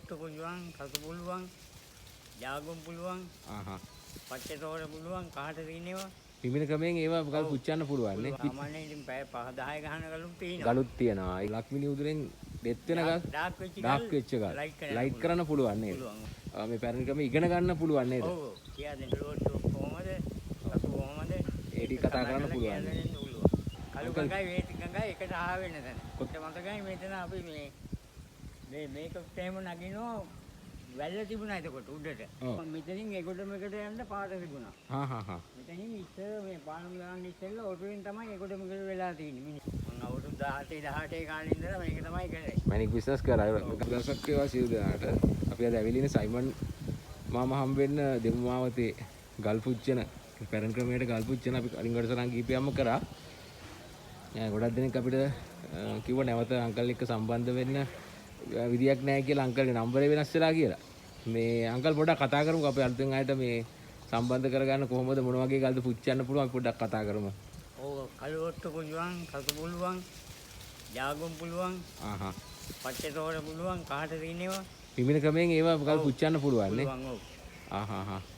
ඔට්ටු පුළුවන්, කසු පුළුවන්, ජාගුම් පුළුවන්. පච්චේ තෝර පුළුවන්, කාට දිනේවා. විවිධ ක්‍රමයෙන් ඒවා ගල් පුච්චන්න පුළුවන් නේ. සාමාන්‍යයෙන් ඉතින් පැය 5-10 ගහන ගලුත් තියෙනවා. ගලුත් තියෙනවා. ඒ ලක්මිනි උදුරෙන් දෙත් වෙන ගල් ඩාර්ක් වෙච්ච ගල් ලයිට් කරන්න පුළුවන් නේද? මේ පැරණි ක්‍රම ඉගෙන ගන්න පුළුවන් නේද? ඔව්. කියා දෙන්න ලෝට්ටු කොහමද? කසු කොහමද? ඒ ටික කතා කරන්න පුළුවන්. කලු ගඟයි වේති ගඟයි එකට ආවෙන්න දැන්. කොච්චර මතකයි මෙතන අපි මේකට එහෙම නගිනවා වැල්ල තිබුණා එතකොට උඩට. මෙතනින් ඒකොඩමකට යන්න පාර තිබුණා. මෙතනින් ඉස්සර මේ පාලම් ගාන ඉස්සෙල්ලා ඔටුවෙන් තමයි ඒකොඩමකට වෙලා තියෙන්නේ මිනිස්සු. මම අවුරුදු 18 කාලේ ඉඳලා මේක තමයි කරේ. මැනික් බිස්නස් කරා. දවසක් ඒවා සියලු දෙනාට අපි අද ඇවිල්ලා සයිමන් මාමා හම්බෙන්න දෙමුමාවතේ ගල් පුච්චන පැරණි ක්‍රමයට ගල් පුච්චන අපි කලින් වැඩසටහන් කීපයක්ම කරා. ගොඩක් දෙනෙක් අපිට කිව්වා නැවත අංකල් එක්ක සම්බන්ධ වෙන්න විදියක් නැහැ කියලා අංකල්ගේ නම්බරේ වෙනස් වෙලා කියලා. මේ අංකල් පොඩ්ඩක් කතා කරමුකෝ අපි අලුතෙන් ආයෙත් මේ සම්බන්ධ කරගන්න කොහොමද මොන වගේ ගල්ද පුච්චන්න පුළුවන් අපි පොඩ්ඩක් කතා කරමු. ඔව් කළු ඔට්ටු පුළුවන්, කසු පුළුවන්, ජාගුම් පුළුවන්. පච්චේ තෝර පුළුවන්, කාට දිනේවා. විවිධ ක්‍රමයෙන් ඒවා ගල් පුච්චන්න පුළුවන් නේ.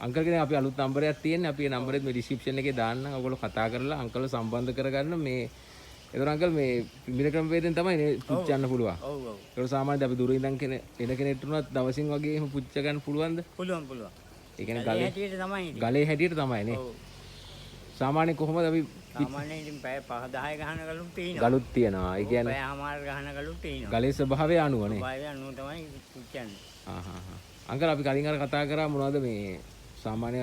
අංකල්ගේ අපි අලුත් නම්බරයක් තියෙන්නේ අපි ඒ නම්බරෙත් මේ ඩිස්ක්‍රිප්ෂන් එකේ දාන්නම්. ඔයගොල්ලෝ කතා කරලා අංකල්ව සම්බන්ධ කරගන්න මේ ඒතර අංකල් මේ විවිධ ක්‍රම වේදෙන් තමයි පුච්චන්න පුළුවන්. ඔව් ඔව්. ඒක සාමාන්‍යයෙන් අපි දුර ඉඳන් එන කෙනෙක්ට උනත් දවසින් වගේ එහෙම පුච්ච ගන්න පුළුවන්ද? පුළුවන් පුළුවන්. ඒ කියන්නේ ගලේ හැටියට තමයි ඉතින්. ගලේ හැටියට තමයි නේ. ඔව්. සාමාන්‍යයෙන් කොහොමද අපි සාමාන්‍යයෙන් ඉතින් පැය 5-10 ගහන ගලුත් තියෙනවා. ගලුත් තියෙනවා. ඒ කියන්නේ පැය හමාර ගහන ගලුත් තියෙනවා. ගලේ ස්වභාවය අනුව නේ. ස්වභාවය අනුව තමයි පුච්චන්නේ. අංකල් අපි කලින් අර කතා කරා මොනවද මේ සාමාන්‍ය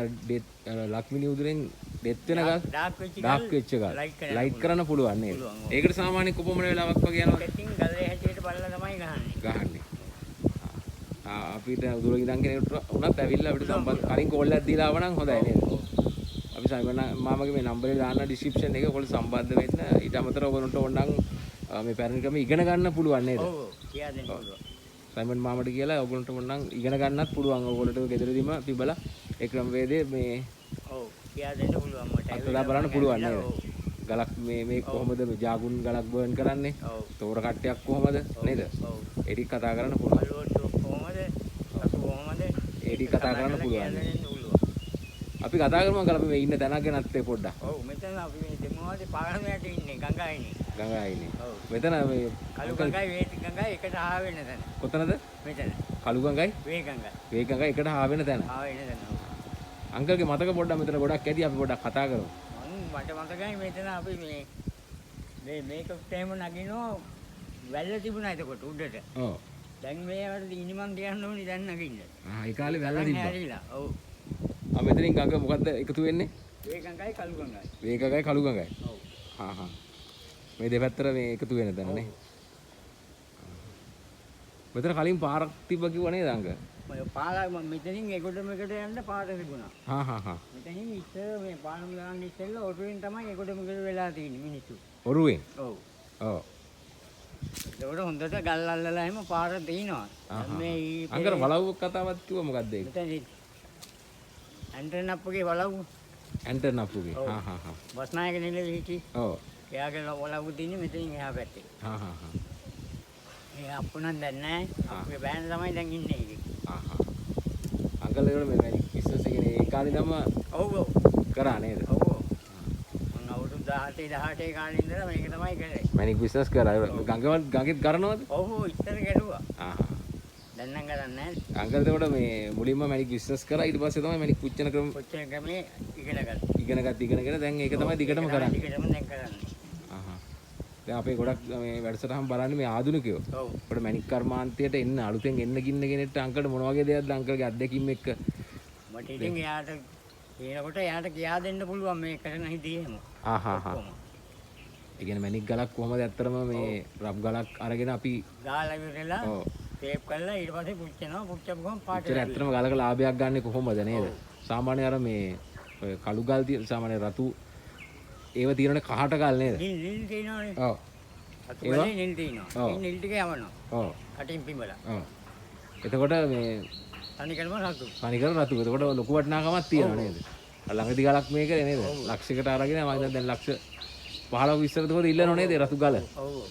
ලක්මිනි උදුරෙන් දෙත් වෙන ගල් ඩාර්ක් වෙච්ච ගල් ලයිට් කරන්න පුළුවන් නේද? ඒකට සාමාන්‍ය කොපමණ වෙලාවක් වගේ යනවා? ඉතින් ගලේ හැටියට බලලා තමයි ගහන්නේ. අපිට උදුර ඉඳන් කෙනෙකුට උනත් ඇවිල්ලා අපිට සම්බන්ධ කලින් කෝල් එකක් දීලා ආවනම් හොඳයි නේද? අපි සයිමන් මාමගේ මේ නම්බරේ දාන්න ඩිස්ක්‍රිප්ෂන් එකේ ඔයගොල්ලෝ සම්බන්ධ වෙන්න. ඊට අමතරව ඔයගොල්ලන්ට ඕනනම් මේ පැරණි ක්‍රම ඉගෙන ගන්න පුළුවන් නේද? ඔව් කියා දෙන්න පුළුවන්. සයිමන් මාමට කියලා ඔයගොල්ලන්ට ඕනනම් ඉගෙන ගන්නත් පුළුවන්. ඔයගොල්ලන්ට ගෙදරදීම තිබලා ඒ ක්‍රමවේදය මේ ඔව් කියා දෙන්න පුළුවන් මට. අත්දැක බලන්න පුළුවන් නේද? ගලක් මේ කොහොමද මේ ජාගුන් ගලක් බර්න් කරන්නේ? ඔව්. තෝර කට්ටයක් කොහොමද නේද? ඔව්. ඒ ටික කතා කරන්න පුළුවන්. අලුත් කොහොමද? අසු කොහොමද? ඒ ටික කතා කරන්න පුළුවන්. අපි කතා කරමු අංකල් අපි මේ ඉන්න තැනක් ගැනත් පොඩ්ඩක්. ඔව් මෙතන අපි මේ දෙමුවාවේ පාරමයට ඉන්නේ ගංගායිනේ. ගංගායිනේ. මෙතන මේ කළු ගංගායි වේති ගංගායි එකට ආවෙන තැන. කොතනද? මෙතන. කළු ගංගායි? වේ ගංගායි. වේ ගංගායි එකට ආවෙන තැන. ආවෙන තැන. අංකල්ගේ මතක පොඩ්ඩක් මෙතන ගොඩක් ඇති අපි පොඩ්ඩක් කතා කරමු. මට මතකයි මෙතන අපි මේක තේම නගිනවා වැල්ල තිබුණා එතකොට උඩට. ඔව්. දැන් මේවට ඉනිමන් තියන්න ඕනි දැන් නගින්න. ඒ කාලේ වැල්ල තිබ්බා. හැරිලා. ඔව්. මෙතනින් ගඟ මොකද්ද එකතු වෙන්නේ? වේ ගංගායි කළු ගංගායි. වේ ගංගායි කළු ගංගායි. ඔව්. මේ දෙපැත්තට මේ එකතු වෙන තැන නේ. මෙතන කලින් පාරක් තිබ්බ කිව්ව නේද අංක? පාර මෙතනින් ඒකොඩමකට යන්න පාර තිබුණා. මෙතනින් ඉස්සර මේ පාලම් ගාන ඉස්සෙල්ලා ඔටුවෙන් තමයි ඒකොඩමකට වෙලා තියෙන්නේ මිනිස්සු. ඔරුවෙන්? ඔව්. ඔව්. ඒකට හොඳට ගල් අල්ලලා එහෙම පාර තියෙනවා. මේ අංකර වලව්ව කතාවක් කිව්ව මොකද්ද ඒක? මෙතන ඇන්ටන් අප්පුගේ වලව්ව. ඇන්ටන් අප්පුගේ. බස්නායක නෙලෙවි හිටි. ඔව්. එයාගේ වලව්ව තියෙන්නේ මෙතනින් එහා පැත්තේ. ඒ අප්පු නම් දැන් නැහැ. අප්පුගේ බෑන තමයි දැන් ඉන්නේ ඒකේ. අංකල් ඒකට මේ බිස්නස් එකේ ඒ කාලේ තම ඔව් ඔව් කරා නේද? ඔව් ඔව්. මම අවුරුදු 18 කාලේ ඉඳලා මේක තමයි කරේ. මැනික් බිස්නස් කරා. ගඟෙත් කරනවද? ඔව් ඉස්සර කරුවා. දැන් නම් කරන්නේ නැහැ. අංකල් එතකොට මේ මුලින්ම මැනික් බිස්නස් කරා ඊට පස්සේ තමයි මැනික් පුච්චන ක්‍රමේ ඉගෙන ගත්තා. දැන් ඒක තමයි දිගටම කරන්නේ. දිගටම දැන් කරන්නේ. දැන් අපේ ගොඩක් මේ වැඩසටහන් බලන්නේ මේ ආධුනිකයෝ. ඔව්. අපිට මැනික් කර්මාන්තයට එන්න අලුතෙන් එන්න ගින්න කෙනෙක්ට අංකල්ට මොන වගේ දෙයක්ද අංකල්ගේ අත්දැකීම් එක්ක? මට ඉතින් එයාට කියා දෙන්න පුළුවන් මේ කරන හිතේම. ඒ කියන්නේ මැනික් ගලක් කොහමද ඇත්තටම මේ රබ් ගලක් අරගෙන අපි ගාලා ඉවරලා ටේප් කරලා ඊට පස්සේ පුච්චනවා. පුච්චපුවම පාට වෙනවා. ඇත්තටම ගලක ලාභයක් ගන්න කොහොමද නේද? සාමාන්‍ය අර මේ ඔය කළු ගල් තියෙන සාමාන්‍ය රතු ඒව තියෙනනේ කහට ගල් නේද? නිල් තියෙනවනේ. ඔව්. රතු ගලේ නිල් තියෙනවා. ඒ නිල් ටික යවනවා. ඔව්. කටින් පිඹලා. ඔව්. එතකොට මේ තනිකරම රතු. එතකොට ලොකු වටිනාකමක් තියෙනවා නේද? ළඟදි ගලක් මේක නේද? ලක්ෂයකට අරගෙන මම දැන් ලක්ෂ 15 20කට ඉල්ලනෝ නේද රතු ගල? ඔව්.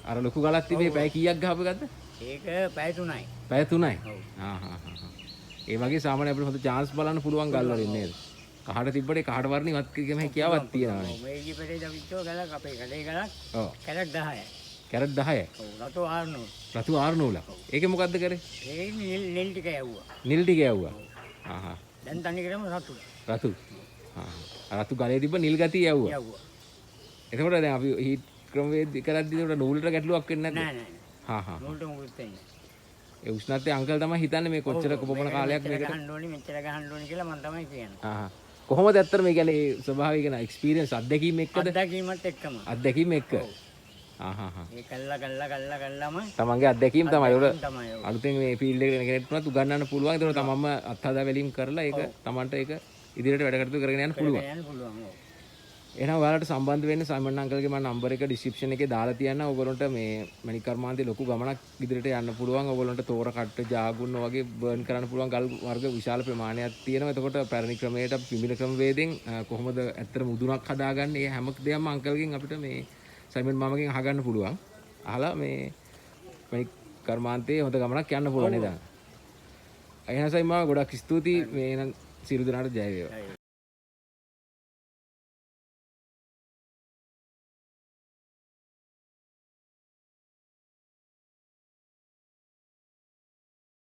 අර ලොකු ගලක් තිබේ පැය කීයක් ගහපු එකක්ද? ඒක පැය 3යි. පැය 3යි. ඔව්. ඒ වගේ සාමාන්‍ය අපිට හොඳ chance බලන්න පුළුවන් ගල් වලින් නේද? කහට තිබ්බට කහට වර්ණ ඉවත් කිරීම හැකියාවක් තියෙනවා නේ. ඔව් මේ ඉපිටේ දවිච්චෝ ගලක් අපේ කඩේ ගලක්. ඔව්. කැරට් 10යි. කැරට් 10යි. ඔව් රතු ආරනෝ. රතු ආර්නූල. ඒකේ මොකද්ද කරේ? ඒ නිල් ටික යවුවා. නිල් ටික යවුවා. දැන් තනි කරම රතු. රතු. රතු ගලේ තිබ්බ නිල් ගතිය යවුවා. යවුවා. එතකොට දැන් අපි හීට් ක්‍රමවේද කරද්දී උඩ නූලට ගැටලුවක් වෙන්නේ නැද්ද? නෑ. නූලට මුකුත් වෙන්නේ. ඒ උෂ්ණත්වයේ අංකල් තමයි හිතන්නේ මේ කොච්චර කොපමණ කාලයක් මේකට ගහන්න ඕනේ මෙච්චර ගහන්න ඕනේ කියලා මම තමයි කියන්නේ. කොහොමද ඇත්තට මේ කියන්නේ ස්වභාවික න එක්ස්පීරියන්ස් අත්දැකීම් එක්කද? අත්දැකීමත් එක්කම. අත්දැකීම් එක්ක. ඒ කල්ලාම තමන්ගේ අත්දැකීම් තමයි. ඒක තමයි. අලුතෙන් මේ ෆීල්ඩ් එකට කෙනෙක්ට උනත් උගන්වන්න පුළුවන්. ඒක තමන්ම අත්හදා බැලීම් කරලා ඒක තමන්ට ඒක ඉදිරියට වැඩ කටයුතු කරගෙන යන්න පුළුවන්. එහෙනම් ඔයාලට සම්බන්ධ වෙන්න සයිමන් අංකල්ගේ මම නම්බර් එක ඩිස්ක්‍රිප්ෂන් එකේ දාලා තියන්න. ඔයගොල්ලන්ට මේ මණික් කර්මාන්තේ ලොකු ගමනක් ඉදිරියට යන්න පුළුවන්. ඔයගොල්ලන්ට තෝර කට්ට ජාගුන්න වගේ බර්න් කරන්න පුළුවන් ගල් වර්ග විශාල ප්‍රමාණයක් තියෙනවා. එතකොට පැරණි ක්‍රමයට පිඹින ක්‍රමවේදයෙන් කොහොමද ඇත්තට මුදුනක් හදාගන්නේ? මේ හැම දෙයක්ම අංකල්ගෙන් අපිට මේ සයිමන් මාමගෙන් අහගන්න පුළුවන්. අහලා මේ මණික් කර්මාන්තේ හොඳ ගමනක් යන්න පුළුවන් නේද? එහෙනම් සයිමන් මාම ගොඩක් ස්තුතියි. මේ නම් සියලු දෙනාට ජය වේවා.